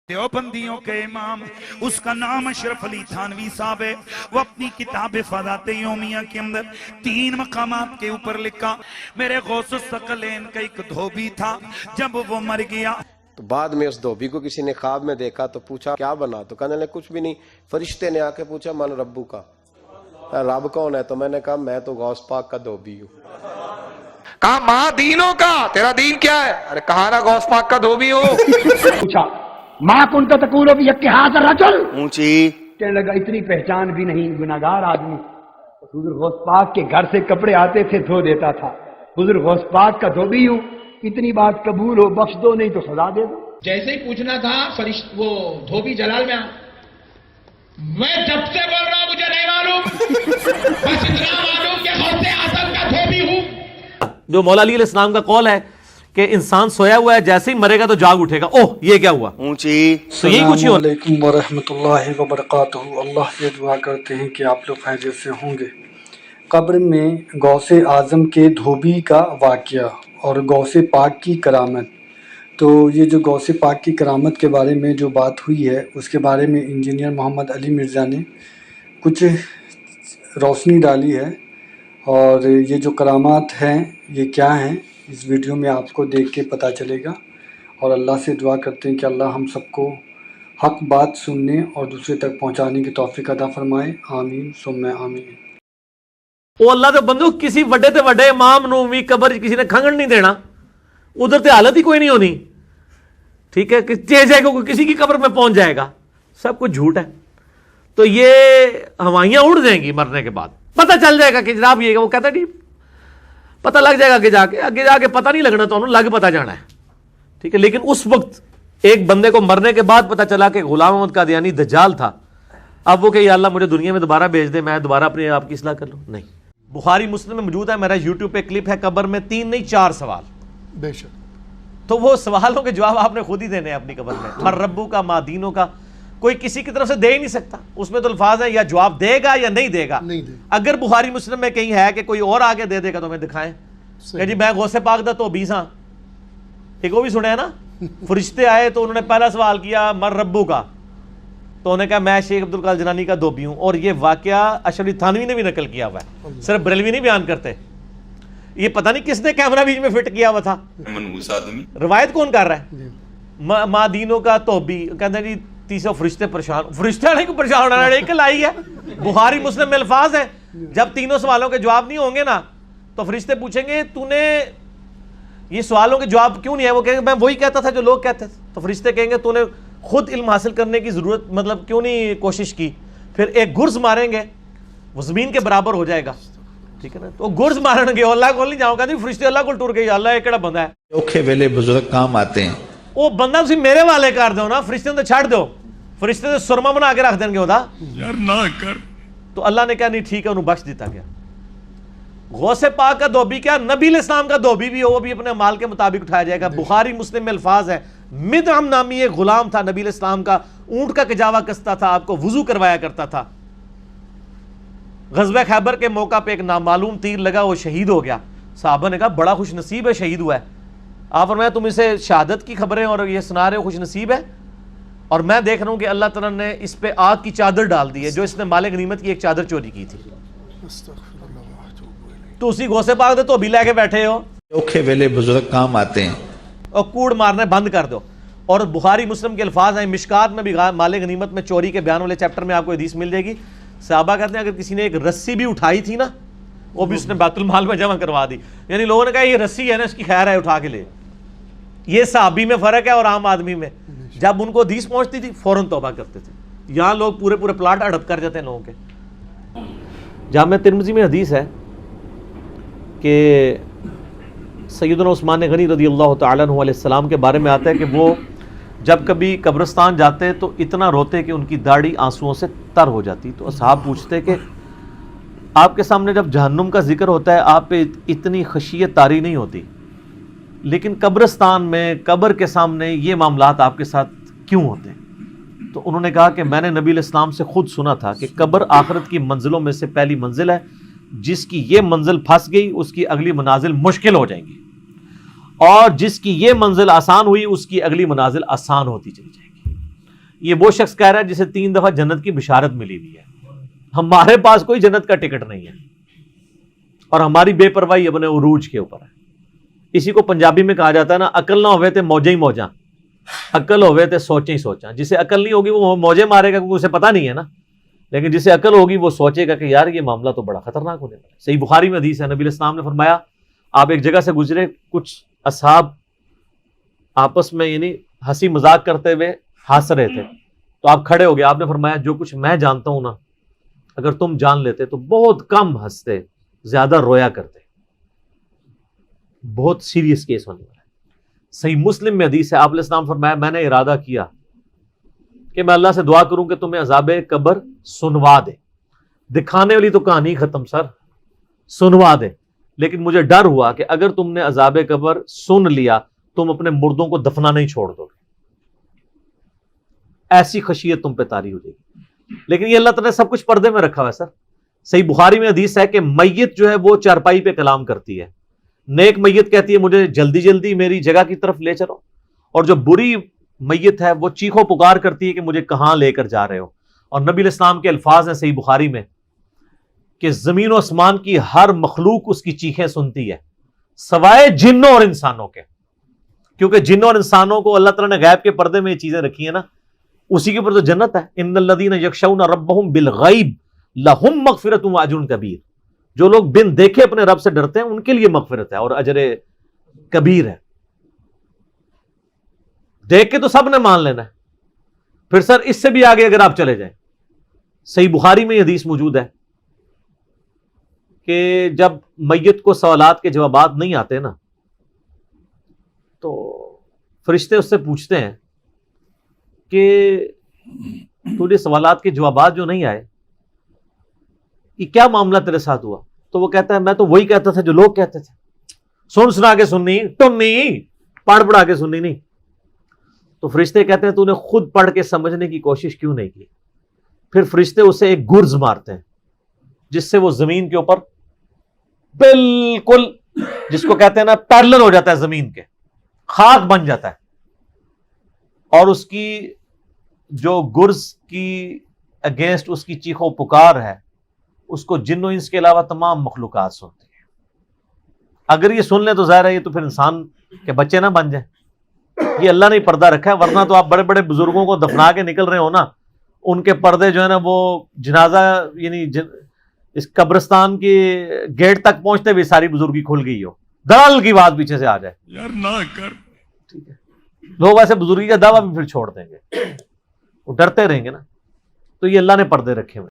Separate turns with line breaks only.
دیوبندیوں کے امام، اس کا نام اشرف علی تھانوی صاحب ہے. وہ اپنی کتاب فضائل یومیہ کے اندر 3 مقامات کے اوپر لکھا. میرے غوث الثقلین کا ایک دھوبی تھا، جب وہ مر گیا
تو بعد میں اس دھوبی کو کسی نے خواب میں دیکھا تو پوچھا کیا بنا، تو کہنے لگے کچھ بھی نہیں. فرشتے نے آ کے پوچھا من ربو کا، رب کون ہے؟ تو میں نے کہا میں تو غوث پاک کا دھوبی ہوں.
کہا ماں دینوں کا، تیرا دین کیا ہے؟ ارے کہا نا غوث پاک کا دھوبی ہو.
پوچھا ماں کنت تقول بھی کہ ہاذا الرجل،
اونچی
کہنے لگا اتنی پہچان بھی نہیں، گناہگار آدمی. حضور غوث پاک کے گھر سے کپڑے آتے تھے، دھو دیتا تھا. حضور غوث پاک کا دھوبی ہوں، اتنی بات قبول ہو، بخش دو نہیں تو سزا دے دو.
جیسے ہی پوچھنا تھا وہ دھوبی جلال میں میں جب سے بول رہا ہوں مجھے نہیں معلوم، بس اتنا معلوم کہ غوث اعظم کا دھوبی ہوں.
جو مولا علی علیہ السلام کا قول ہے کہ انسان سویا ہوا ہے، جیسے ہی مرے گا تو جاگ اٹھے گا. اوہ یہ کیا ہوا؟
اونچی.
تو یہی کچھ ہی ہونا.
السلام علیکم ورحمۃ اللہ وبرکاتہ. اللہ سے دعا کرتے ہیں کہ آپ لوگ خیریت سے ہوں گے. قبر میں غوث اعظم کے دھوبی کا واقعہ اور غوث پاک کی کرامت. تو یہ جو غوث پاک کی کرامت کے بارے میں جو بات ہوئی ہے، اس کے بارے میں انجینئر محمد علی مرزا نے کچھ روشنی ڈالی ہے. اور یہ جو کرامات ہیں یہ کیا ہیں، اس ویڈیو میں آپ کو دیکھ کے پتہ چلے گا. اور اللہ سے دعا کرتے ہیں کہ اللہ ہم سب کو حق بات سننے اور دوسرے تک پہنچانے کی توفیق عطا فرمائے. آمین ثم آمین.
وہ اللہ دے بندو، کسی وڈے تے وڈے امام نو بھی قبر کسی نے کھنگن نہیں دینا، ادھر تے حالت ہی کوئی نہیں ہونی. ٹھیک ہے کہ جائے گا کسی کی قبر میں پہنچ جائے گا، سب کچھ جھوٹ ہے. تو یہ ہوائیاں اڑ جائیں گی مرنے کے بعد، پتہ چل جائے گا کہ جناب یہ، وہ کہتا ہے نہیں پتہ لگ جائے گا کہ آگے جا کے پتہ نہیں لگنا، تو انہوں لگ پتہ جانا ہے. ٹھیک ہے، لیکن اس وقت ایک بندے کو مرنے کے بعد پتہ چلا کہ غلام احمد قادیانی دجال تھا. اب وہ کہ یا اللہ مجھے دنیا میں دوبارہ بھیج دے، میں دوبارہ اپنے آپ کی اصلاح کر لوں. نہیں، بخاری مسلم میں موجود ہے، میرا یوٹیوب پہ کلپ ہے. قبر میں 3 نہیں 4 سوال.
بے شک.
تو وہ سوالوں کے جواب آپ نے خود ہی دینے ہیں اپنی قبر میں. من ربو کا، ماں دینوں کا، کوئی کسی کی طرف سے دے ہی نہیں سکتا. اس میں تو الفاظ ہیں یا جواب دے گا یا نہیں دے گا. اگر بخاری مسلم میں کہیں ہے کہ کوئی اور آگے دے دے گا تو ہمیں دکھائیں کہ جی میں غوث پاک دا تو 20 ہاں. ایک وہ بھی سنے ہیں نا، فرشتے آئے تو انہوں نے پہلا سوال کیا من ربو کا، تو انہوں نے کہا میں شیخ عبدالقادر جیلانی کا دھوبی ہوں. اور یہ واقعہ اشرف علی تھانوی نے بھی نقل کیا ہوا ہے، صرف بریلوی نہیں بیان کرتے. یہ پتہ نہیں کس نے کیمرہ بیچ میں فٹ کیا ہوا تھا. روایت کون کر رہا ہے؟ ماں دینوں کا دھوبی. کہتے ہیں جی 300 فرشتے پریشان. فرشتے نہیں کو پریشان ہونا، ایک لائی ہے. بخاری مسلم میں الفاظ ہے جب تینوں سوالوں کے جواب نہیں ہوں گے نا تو فرشتے پوچھیں گے تو نے یہ سوالوں کے جواب کیوں نہیں ہے؟ وہ کہیں گے میں وہی کہتا تھا جو لوگ کہتے تھے. تو فرشتے کہیں گے تو نے خود علم حاصل کرنے کی ضرورت مطلب کیوں نہیں کوشش کی؟ پھر ایک گرز ماریں گے وہ زمین کے برابر ہو جائے گا. ٹھیک ہے نا، تو گرز مارن گے اللہ کو نہیں جاؤں گا. نہیں، فرشتے اللہ کو ٹور گئے، اللہ یہ کیڑا بندہ ہے.
اوکھے ویلے بزرگ کام آتے ہیں.
وہ بندہ تسی میرے والے کر دو نا، فرشتے تو چھڑ دو. فرشتے تو سرما بنا کے رکھ دیں گے ہوتا
یار نہ کر.
تو اللہ نے کہا نہیں ٹھیک ہے، انہوں بخش دیتا گیا. غوث پاک کا دھوبی کیا، نبی علیہ السلام کا دھوبی بھی ہو، وہ بھی اپنے مال کے مطابق اٹھایا جائے گا. بخاری مسلم میں الفاظ ہے مدعم نامی ایک غلام تھا نبی علیہ السلام کا، اونٹ کا کجاوا کستا تھا، آپ کو وضو کروایا کرتا تھا. غزوہ خیبر کے موقع پہ ایک نامعلوم تیر لگا، وہ شہید ہو گیا. صحابہ نے کہا بڑا خوش نصیب ہے شہید ہوا ہے. آپ فرمایا تم اسے شہادت کی خبریں اور یہ سنا رہے ہو، خوش نصیب ہے؟ اور میں دیکھ رہا ہوں کہ اللہ تعالیٰ نے اس پہ آگ کی چادر ڈال دی ہے، جو اس نے مال غنیمت کی ایک چادر چوری کی تھی. تو اسی غوث پاک دے تو بھی لے کے بیٹھے ہو.
اوکھے ویلے بزرگ کام آتے ہیں.
اور کوڑ مارنے بند کر دو. اور بخاری مسلم کے الفاظ ہیں، مشکات میں بھی مال غنیمت میں چوری کے بیان والے چیپٹر میں آپ کو حدیث مل جائے گی. صحابہ کہتے ہیں اگر کسی نے ایک رسی بھی اٹھائی تھی نا، وہ بھی اس نے بیت المال میں جمع کروا دی. یعنی لوگوں نے کہا یہ رسی ہے نا، اس کی خیر ہے اٹھا کے لے. یہ صحابی میں فرق ہے اور عام آدمی میں. جب ان کو حدیث پہنچتی تھی فوراً توبہ کرتے تھے. یہاں لوگ پورے پورے پلاٹ ہڑپ کر جاتے ہیں لوگوں کے. جامع ترمذی میں حدیث ہے کہ سیدنا عثمان غنی رضی اللہ تعالیٰ عنہ علیہ السلام کے بارے میں آتا ہے کہ وہ جب کبھی قبرستان جاتے تو اتنا روتے کہ ان کی داڑھی آنسوؤں سے تر ہو جاتی. تو اصحاب پوچھتے کہ آپ کے سامنے جب جہنم کا ذکر ہوتا ہے آپ پہ اتنی خشیت طاری نہیں ہوتی، لیکن قبرستان میں قبر کے سامنے یہ معاملات آپ کے ساتھ کیوں ہوتے ہیں؟ تو انہوں نے کہا کہ میں نے نبی علیہ السلام سے خود سنا تھا کہ قبر آخرت کی منزلوں میں سے پہلی منزل ہے، جس کی یہ منزل پھنس گئی اس کی اگلی منازل مشکل ہو جائیں گی، اور جس کی یہ منزل آسان ہوئی اس کی اگلی منازل آسان ہوتی چلی جائے گی. یہ وہ شخص کہہ رہا ہے جسے 3 دفعہ جنت کی بشارت ملی ہوئی ہے. ہمارے پاس کوئی جنت کا ٹکٹ نہیں ہے اور ہماری بے پرواہی اپنے عروج کے اوپر ہے. اسی کو پنجابی میں کہا جاتا ہے نا، عقل نہ ہوئے تے موجیں ہی موجاں، عقل ہوئے تے سوچیں ہی سوچاں. جسے عقل نہیں ہوگی وہ موجیں مارے گا کیونکہ اسے پتہ نہیں ہے نا، لیکن جسے عقل ہوگی وہ سوچے گا کہ یار یہ معاملہ تو بڑا خطرناک ہونے والا ہے. صحیح بخاری میں حدیث ہے، نبی علیہ السلام نے فرمایا آپ ایک جگہ سے گزرے، کچھ اصحاب آپس میں یعنی ہنسی مذاق کرتے ہوئے ہنس رہے تھے، تو آپ کھڑے ہو گئے. آپ نے فرمایا جو کچھ میں جانتا ہوں نا اگر تم جان لیتے تو بہت کم ہنستے، زیادہ رویا کرتے. بہت سیریس کیس ہونے والا ہے. صحیح مسلم میں حدیث ہے، آپ علیہ السلام فرمایا میں نے ارادہ کیا کہ میں اللہ سے دعا کروں کہ تمہیں عذاب قبر سنوا دے. دکھانے والی تو کہانی ختم سر، سنوا دے. لیکن مجھے ڈر ہوا کہ اگر تم نے عذاب قبر سن لیا تم اپنے مردوں کو دفنا نہیں چھوڑ دو گے، ایسی خشیت تم پہ طاری ہو جائے گی. لیکن یہ اللہ تعالیٰ نے سب کچھ پردے میں رکھا ہوا ہے سر. صحیح بخاری میں حدیث ہے کہ میت جو ہے وہ چارپائی پہ کلام کرتی ہے. نیک میت کہتی ہے مجھے جلدی جلدی میری جگہ کی طرف لے چلو، اور جو بری میت ہے وہ چیخو پکار کرتی ہے کہ مجھے کہاں لے کر جا رہے ہو. اور نبی علیہ السلام کے الفاظ ہیں صحیح بخاری میں کہ زمین و آسمان کی ہر مخلوق اس کی چیخیں سنتی ہے سوائے جنوں اور انسانوں کے، کیونکہ جنوں اور انسانوں کو اللہ تعالیٰ نے غیب کے پردے میں یہ چیزیں رکھی ہیں نا، اسی کے اوپر تو جنت ہے. ان الذین یخشون ربهم بالغیب لہم مغفرۃ واجر کبیر. جو لوگ بن دیکھے اپنے رب سے ڈرتے ہیں ان کے لیے مغفرت ہے اور اجر کبیر ہے. دیکھ کے تو سب نے مان لینا ہے. پھر سر اس سے بھی آگے اگر آپ چلے جائیں، صحیح بخاری میں یہ حدیث موجود ہے کہ جب میت کو سوالات کے جوابات نہیں آتے نا تو فرشتے اس سے پوچھتے ہیں کہ تجھے سوالات کے جوابات جو نہیں آئے یہ کیا معاملہ تیرے ساتھ ہوا؟ تو وہ کہتا ہے میں تو وہی کہتا تھا جو لوگ کہتے تھے، سن سنا کے سننی، ٹننی، پڑھ پڑھا کے سننی نہیں. تو فرشتے کہتے ہیں تو نے خود پڑھ کے سمجھنے کی کوشش کیوں نہیں کی؟ پھر فرشتے اسے ایک گرز مارتے ہیں جس سے وہ زمین کے اوپر بالکل، جس کو کہتے ہیں نا پیرلل ہو جاتا ہے، زمین کے خاک بن جاتا ہے. اور اس کی جو گرز کی اگینسٹ اس کی چیخو پکار ہے اس کو جن و انس کے علاوہ تمام مخلوقات سنتی ہیں. اگر یہ سن لیں تو ظاہر ہے یہ تو پھر انسان کے بچے نہ بن جائیں. یہ اللہ نے ہی پردہ رکھا ہے، ورنہ تو آپ بڑے بڑے بزرگوں کو دفنا کے نکل رہے ہو نا، ان کے پردے جو ہے نا وہ جنازہ یعنی اس قبرستان کے گیٹ تک پہنچتے ہوئے ساری بزرگی کھل گئی ہو، دلال کی بات پیچھے سے آ جائے
یار نہ کر.
ٹھیک ہے، لوگ ایسے بزرگی کا دعویٰ بھی پھر چھوڑ دیں گے، وہ ڈرتے رہیں گے نا. تو یہ اللہ نے پردے رکھے ہوئے.